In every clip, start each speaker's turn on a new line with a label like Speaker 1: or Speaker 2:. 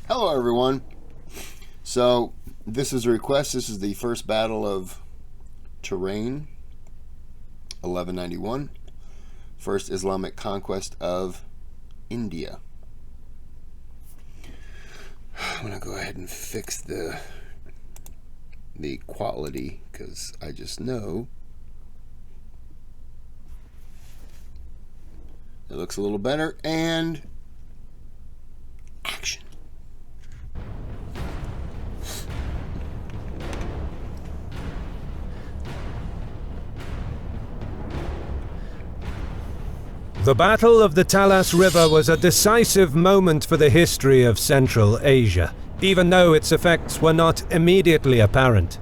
Speaker 1: Hello everyone. So this is a request. This is the first battle of Tarain, 1191. First Islamic conquest of India. I'm going to go ahead and fix the quality because I just know it looks a little better. And action.
Speaker 2: The Battle of the Talas River was a decisive moment for the history of Central Asia, even though its effects were not immediately apparent.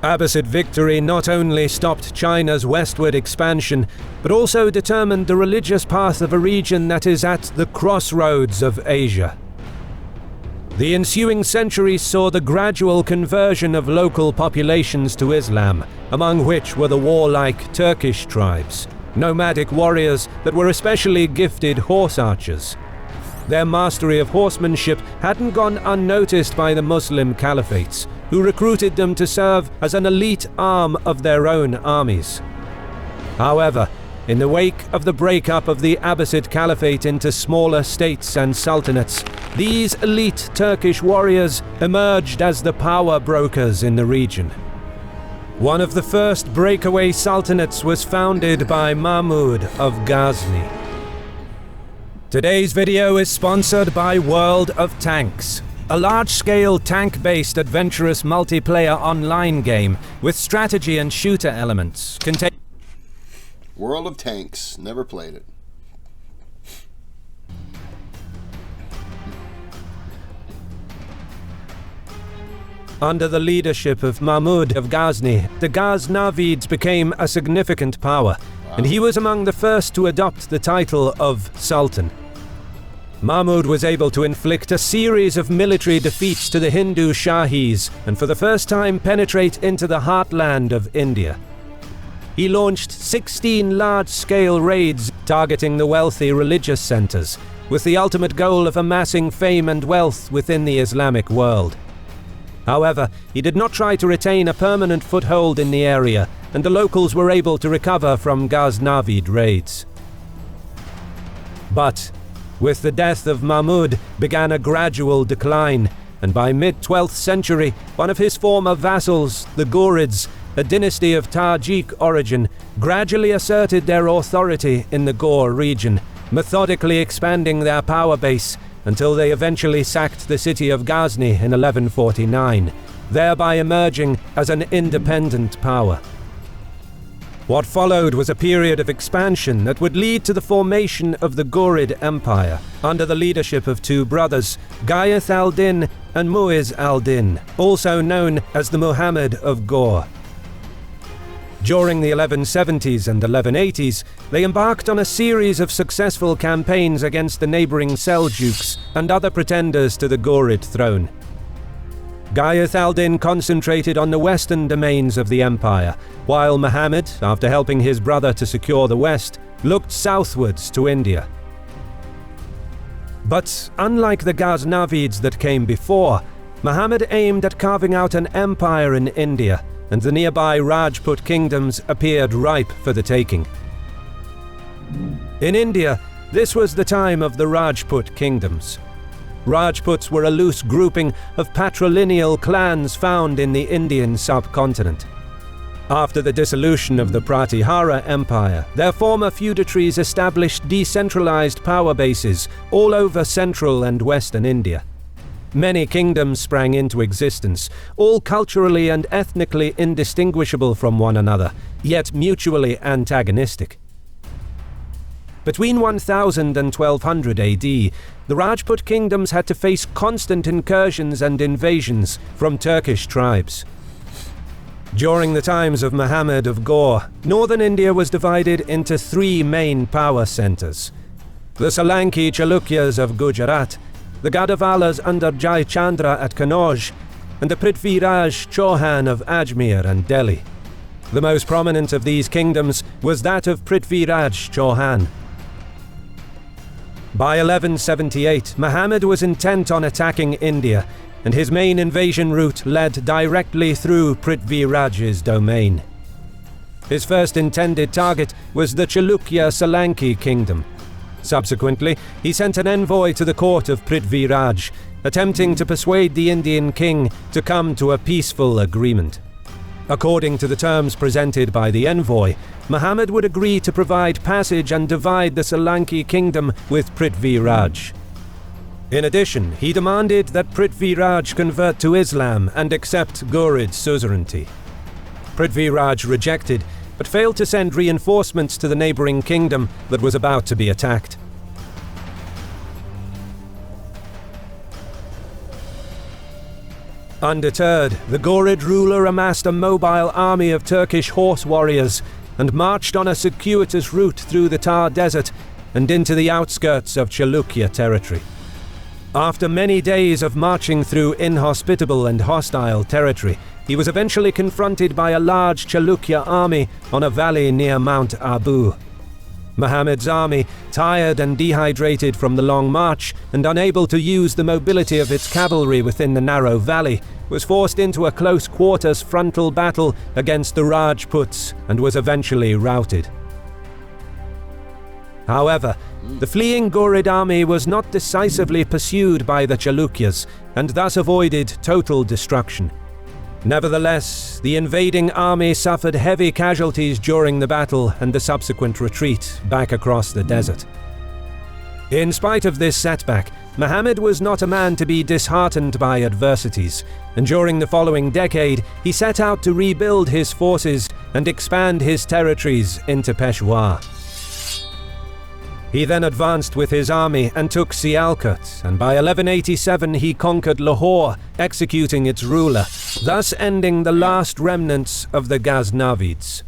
Speaker 2: Abbasid victory not only stopped China's westward expansion, but also determined the religious path of a region that is at the crossroads of Asia. The ensuing centuries saw the gradual conversion of local populations to Islam, among which were the warlike Turkish tribes, nomadic warriors that were especially gifted horse archers. Their mastery of horsemanship hadn't gone unnoticed by the Muslim caliphates, who recruited them to serve as an elite arm of their own armies. However, in the wake of the breakup of the Abbasid Caliphate into smaller states and sultanates, these elite Turkish warriors emerged as the power brokers in the region. One of the first breakaway sultanates was founded by Mahmud of Ghazni. Today's video is sponsored by World of Tanks, a large-scale tank-based adventurous multiplayer online game with strategy and shooter elements.
Speaker 1: World of Tanks, never played it.
Speaker 2: Under the leadership of Mahmud of Ghazni, the Ghaznavids became a significant power, and he was among the first to adopt the title of Sultan. Mahmud was able to inflict a series of military defeats to the Hindu Shahis and for the first time penetrate into the heartland of India. He launched 16 large-scale raids targeting the wealthy religious centers, with the ultimate goal of amassing fame and wealth within the Islamic world. However, he did not try to retain a permanent foothold in the area, and the locals were able to recover from Ghaznavid raids. But with the death of Mahmud began a gradual decline, and by mid-12th century, one of his former vassals, the Gorids, a dynasty of Tajik origin, gradually asserted their authority in the Gor region, methodically expanding their power base until they eventually sacked the city of Ghazni in 1149, thereby emerging as an independent power. What followed was a period of expansion that would lead to the formation of the Gorid Empire, under the leadership of two brothers, Ghaith al-Din and Muiz al-Din, also known as the Muhammad of Gor. During the 1170s and 1180s, they embarked on a series of successful campaigns against the neighboring Seljuks and other pretenders to the Gorid throne. Ghaith al-Din concentrated on the western domains of the empire, while Muhammad, after helping his brother to secure the west, looked southwards to India. But unlike the Ghaznavids that came before, Muhammad aimed at carving out an empire in India, and the nearby Rajput kingdoms appeared ripe for the taking. In India, this was the time of the Rajput kingdoms. Rajputs were a loose grouping of patrilineal clans found in the Indian subcontinent. After the dissolution of the Pratihara Empire, their former feudatories established decentralized power bases all over central and western India. Many kingdoms sprang into existence, all culturally and ethnically indistinguishable from one another, yet mutually antagonistic. Between 1000 and 1200 AD, the Rajput kingdoms had to face constant incursions and invasions from Turkish tribes. During the times of Muhammad of Gor, northern India was divided into three main power centers: the Solanki Chalukyas of Gujarat, the Gadavalas under Jai Chandra at Kannauj, and the Prithviraj Chauhan of Ajmer and Delhi. The most prominent of these kingdoms was that of Prithviraj Chauhan. By 1178, Muhammad was intent on attacking India, and his main invasion route led directly through Prithvi Raj's domain. His first intended target was the Chalukya Solanki kingdom. Subsequently, he sent an envoy to the court of Prithvi Raj, attempting to persuade the Indian king to come to a peaceful agreement. According to the terms presented by the envoy, Muhammad would agree to provide passage and divide the Solanki kingdom with Prithvi Raj. In addition, he demanded that Prithvi Raj convert to Islam and accept Gorid suzerainty. Prithvi Raj rejected, but failed to send reinforcements to the neighboring kingdom that was about to be attacked. Undeterred, the Gorid ruler amassed a mobile army of Turkish horse warriors and marched on a circuitous route through the Thar Desert and into the outskirts of Chalukya territory. After many days of marching through inhospitable and hostile territory, he was eventually confronted by a large Chalukya army on a valley near Mount Abu. Muhammad's army, tired and dehydrated from the long march and unable to use the mobility of its cavalry within the narrow valley, was forced into a close-quarters frontal battle against the Rajputs and was eventually routed. However, the fleeing Gorid army was not decisively pursued by the Chalukyas and thus avoided total destruction. Nevertheless, the invading army suffered heavy casualties during the battle and the subsequent retreat back across the desert. In spite of this setback, Muhammad was not a man to be disheartened by adversities, and during the following decade, he set out to rebuild his forces and expand his territories into Peshawar. He then advanced with his army and took Sialkot, and by 1187 he conquered Lahore, executing its ruler, thus ending the last remnants of the Ghaznavids.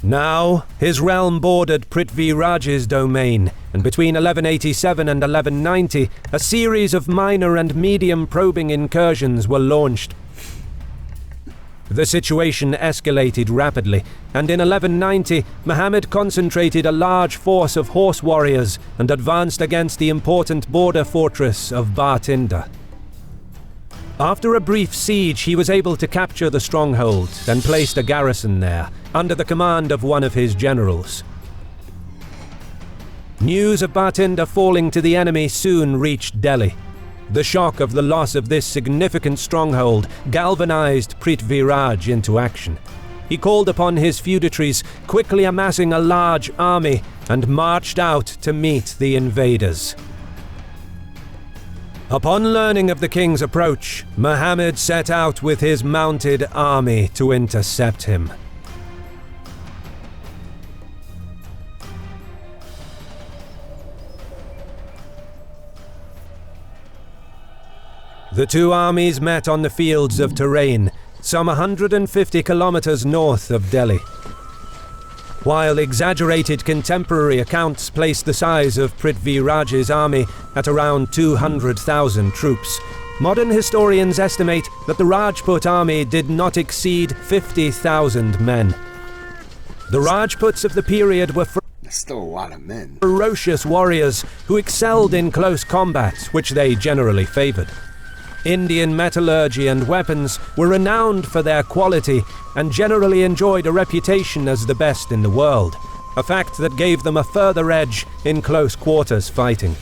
Speaker 2: Now, his realm bordered Prithvi Raj's domain, and between 1187 and 1190, a series of minor and medium probing incursions were launched. The situation escalated rapidly, and in 1190, Muhammad concentrated a large force of horse warriors and advanced against the important border fortress of Bathinda. After a brief siege, he was able to capture the stronghold and placed a garrison there, under the command of one of his generals. News of Bathinda falling to the enemy soon reached Delhi. The shock of the loss of this significant stronghold galvanized Prithvi Raj into action. He called upon his feudatories, quickly amassing a large army, and marched out to meet the invaders. Upon learning of the king's approach, Muhammad set out with his mounted army to intercept him. The two armies met on the fields of Tarain, some 150 kilometers north of Delhi. While exaggerated contemporary accounts place the size of Prithvi Raj's army at around 200,000 troops, modern historians estimate that the Rajput army did not exceed 50,000 men. The Rajputs of the period were
Speaker 1: That's still a lot of men.
Speaker 2: Ferocious warriors who excelled in close combat, which they generally favored. Indian metallurgy and weapons were renowned for their quality and generally enjoyed a reputation as the best in the world, a fact that gave them a further edge in close quarters fighting.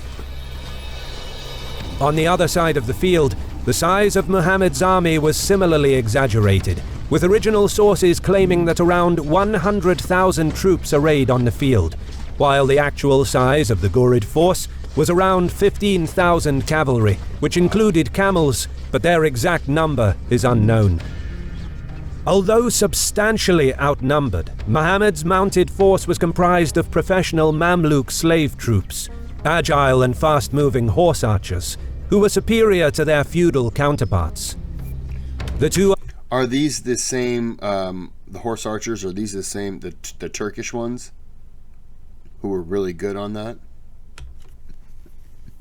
Speaker 2: On the other side of the field, the size of Muhammad's army was similarly exaggerated, with original sources claiming that around 100,000 troops arrayed on the field, while the actual size of the Gorid force was around 15,000 cavalry, which included camels, but their exact number is unknown. Although substantially outnumbered, Muhammad's mounted force was comprised of professional Mamluk slave troops, agile and fast-moving horse archers, who were superior to their feudal counterparts. The two
Speaker 1: Are these the same, the horse archers, are these the same, the Turkish ones, who were really good on that?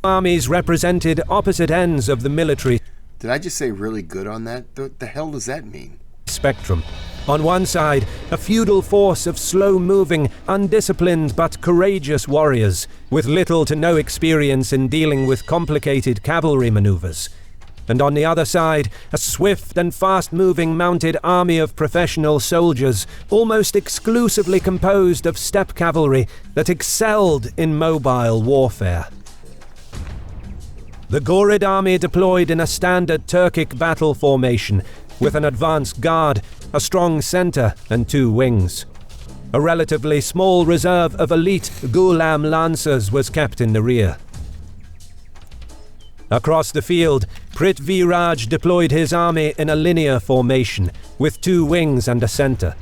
Speaker 2: armies represented opposite ends of the military
Speaker 1: Did I just say really good on that? The hell does that mean?
Speaker 2: spectrum. On one side, a feudal force of slow-moving, undisciplined but courageous warriors, with little to no experience in dealing with complicated cavalry maneuvers. And on the other side, a swift and fast-moving mounted army of professional soldiers, almost exclusively composed of steppe cavalry that excelled in mobile warfare. The Gorid army deployed in a standard Turkic battle formation, with an advanced guard, a strong center, and 2 wings. A relatively small reserve of elite Ghulam lancers was kept in the rear. Across the field, Prithviraj deployed his army in a linear formation, with 2 wings and a center.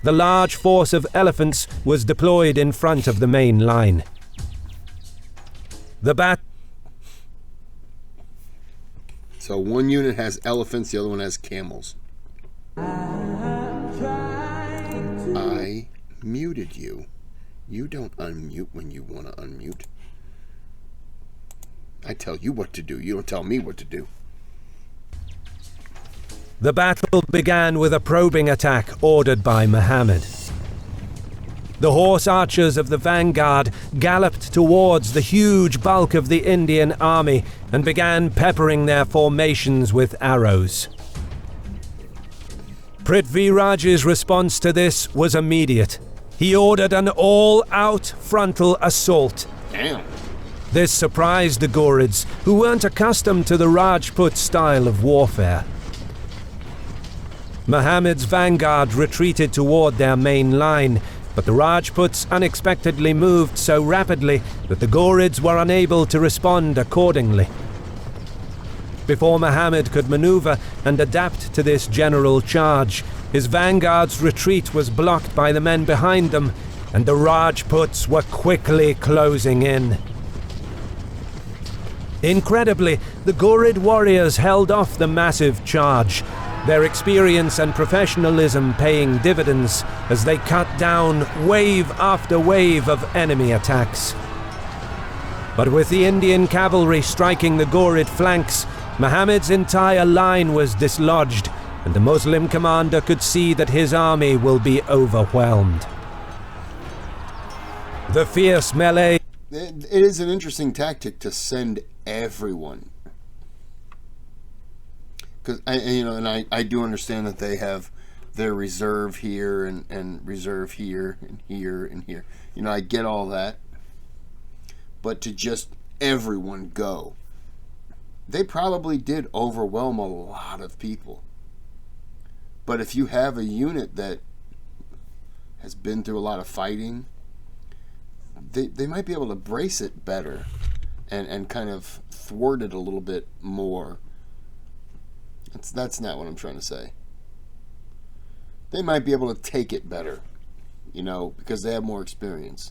Speaker 2: The large force of elephants was deployed in front of the main line.
Speaker 1: So one unit has elephants, the other one has camels. I muted you. You don't unmute when you want to unmute. I tell you what to do. You don't tell me what to do.
Speaker 2: The battle began with a probing attack ordered by Muhammad. The horse archers of the vanguard galloped towards the huge bulk of the Indian army and began peppering their formations with arrows. Prithviraj's response to this was immediate. He ordered an all-out frontal assault.
Speaker 1: Damn.
Speaker 2: This surprised the Gorids, who weren't accustomed to the Rajput style of warfare. Muhammad's vanguard retreated toward their main line, but the Rajputs unexpectedly moved so rapidly that the Gorids were unable to respond accordingly. Before Muhammad could maneuver and adapt to this general charge, his vanguard's retreat was blocked by the men behind them, and the Rajputs were quickly closing in. Incredibly, the Gorid warriors held off the massive charge, their experience and professionalism paying dividends as they cut down wave after wave of enemy attacks. But with the Indian cavalry striking the Gorid flanks, Muhammad's entire line was dislodged, and the Muslim commander could see that his army will be overwhelmed. The fierce melee...
Speaker 1: It is an interesting tactic to send everyone. Because I do understand that they have their reserve here and reserve here and here and here. I get all that. But to just everyone go, they probably did overwhelm a lot of people. But if you have a unit that has been through a lot of fighting, they might be able to brace it better and kind of thwart it a little bit more. That's not what I'm trying to say. They might be able to take it better, because they have more experience.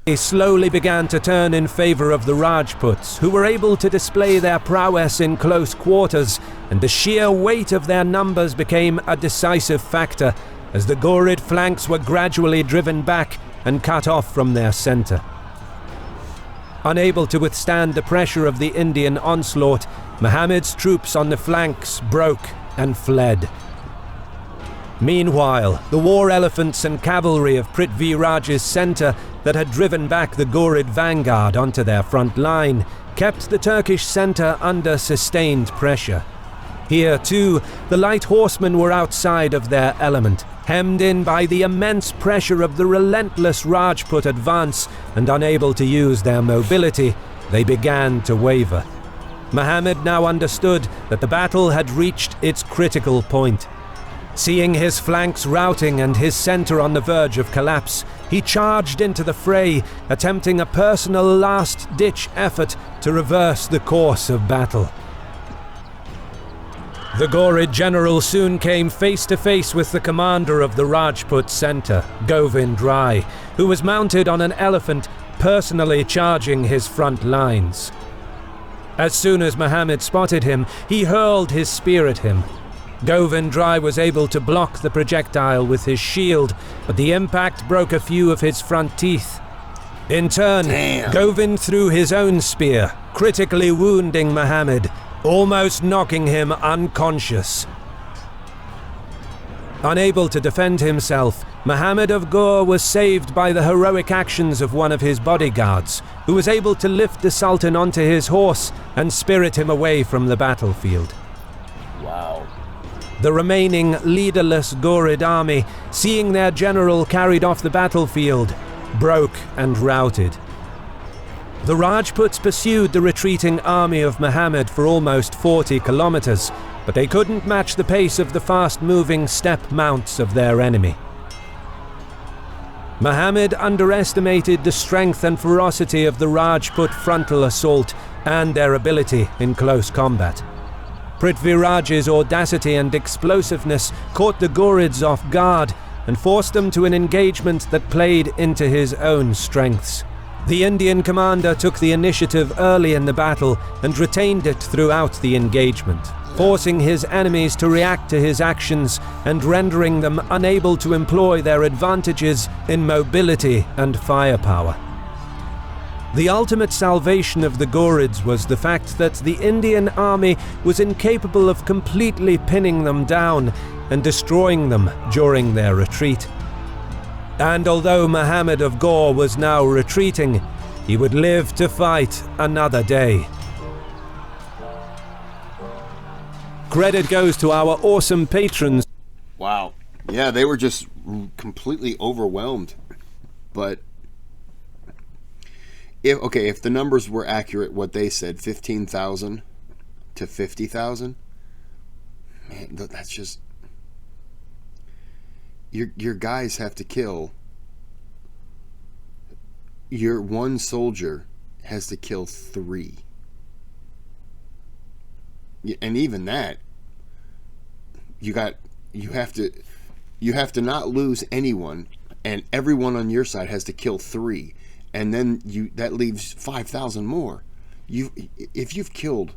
Speaker 2: They slowly began to turn in favor of the Rajputs, who were able to display their prowess in close quarters, and the sheer weight of their numbers became a decisive factor as the Gorid flanks were gradually driven back and cut off from their center. Unable to withstand the pressure of the Indian onslaught, Muhammad's troops on the flanks broke and fled. Meanwhile, the war elephants and cavalry of Prithviraj's center that had driven back the Gorid vanguard onto their front line kept the Turkish center under sustained pressure. Here, too, the light horsemen were outside of their element, hemmed in by the immense pressure of the relentless Rajput advance, and unable to use their mobility, they began to waver. Muhammad now understood that the battle had reached its critical point. Seeing his flanks routing and his center on the verge of collapse, he charged into the fray, attempting a personal last-ditch effort to reverse the course of battle. The Gorid general soon came face to face with the commander of the Rajput center, Govind Rai, who was mounted on an elephant, personally charging his front lines. As soon as Muhammad spotted him, he hurled his spear at him. Govind Rai was able to block the projectile with his shield, but the impact broke a few of his front teeth. In turn, Govind threw his own spear, critically wounding Muhammad, almost knocking him unconscious. Unable to defend himself, Muhammad of Ghor was saved by the heroic actions of one of his bodyguards, who was able to lift the Sultan onto his horse and spirit him away from the battlefield.
Speaker 1: Wow.
Speaker 2: The remaining leaderless Gorid army, seeing their general carried off the battlefield, broke and routed. The Rajputs pursued the retreating army of Muhammad for almost 40 kilometers, but they couldn't match the pace of the fast-moving steppe mounts of their enemy. Muhammad underestimated the strength and ferocity of the Rajput frontal assault and their ability in close combat. Prithviraj's audacity and explosiveness caught the Gorids off guard and forced them to an engagement that played into his own strengths. The Indian commander took the initiative early in the battle and retained it throughout the engagement, forcing his enemies to react to his actions and rendering them unable to employ their advantages in mobility and firepower. The ultimate salvation of the Gorids was the fact that the Indian army was incapable of completely pinning them down and destroying them during their retreat. And although Muhammad of Ghor was now retreating, he would live to fight another day. Credit goes to our awesome patrons.
Speaker 1: Wow. Yeah, they were just completely overwhelmed. But if the numbers were accurate, what they said, 15,000 to 50,000, man, that's just... Your guys have to kill. Your one soldier has to kill 3. And even that, you have to not lose anyone, and everyone on your side has to kill 3, and then that leaves 5,000 more. If you've killed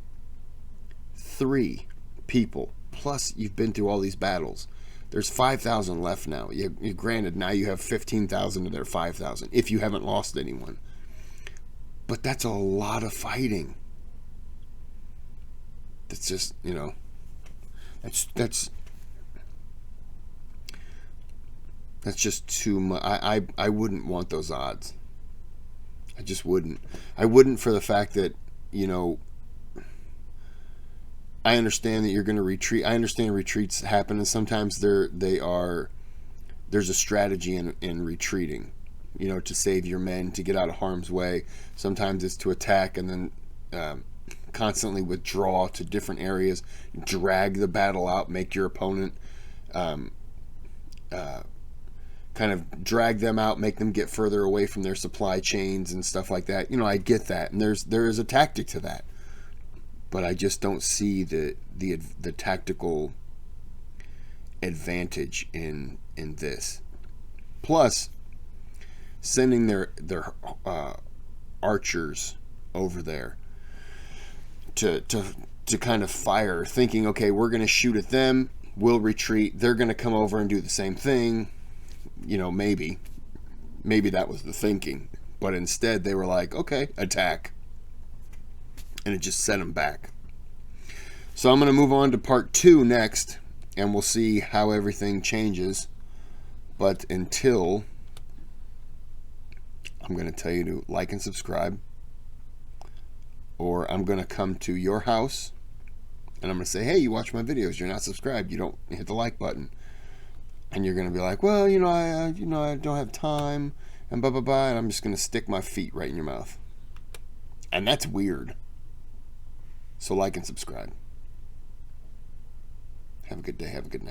Speaker 1: 3 people, plus you've been through all these battles, there's 5,000 left now. Granted, now you have 15,000 to their 5,000, if you haven't lost anyone. But that's a lot of fighting. That's just, that's just too much. I wouldn't want those odds. I just wouldn't. I wouldn't, for the fact that, I understand that you're going to retreat. I understand retreats happen, and sometimes there's a strategy in retreating, to save your men, to get out of harm's way. Sometimes it's to attack and then constantly withdraw to different areas, drag the battle out, make your opponent kind of drag them out, make them get further away from their supply chains and stuff like that. I get that, and there is a tactic to that. But I just don't see the tactical advantage in this. Plus, sending their archers over there to kind of fire, thinking, okay, we're going to shoot at them, we'll retreat, they're going to come over and do the same thing. Maybe that was the thinking. But instead, they were like, okay, attack. And it just set them back. So I'm going to move on to part 2 next, and we'll see how everything changes. But until, I'm going to tell you to like and subscribe, or I'm going to come to your house and I'm going to say, hey, you watch my videos, you're not subscribed, you don't hit the like button. And you're going to be like, well, I don't have time, and blah blah blah, and I'm just going to stick my feet right in your mouth. And that's weird. So like and subscribe. Have a good day. Have a good night.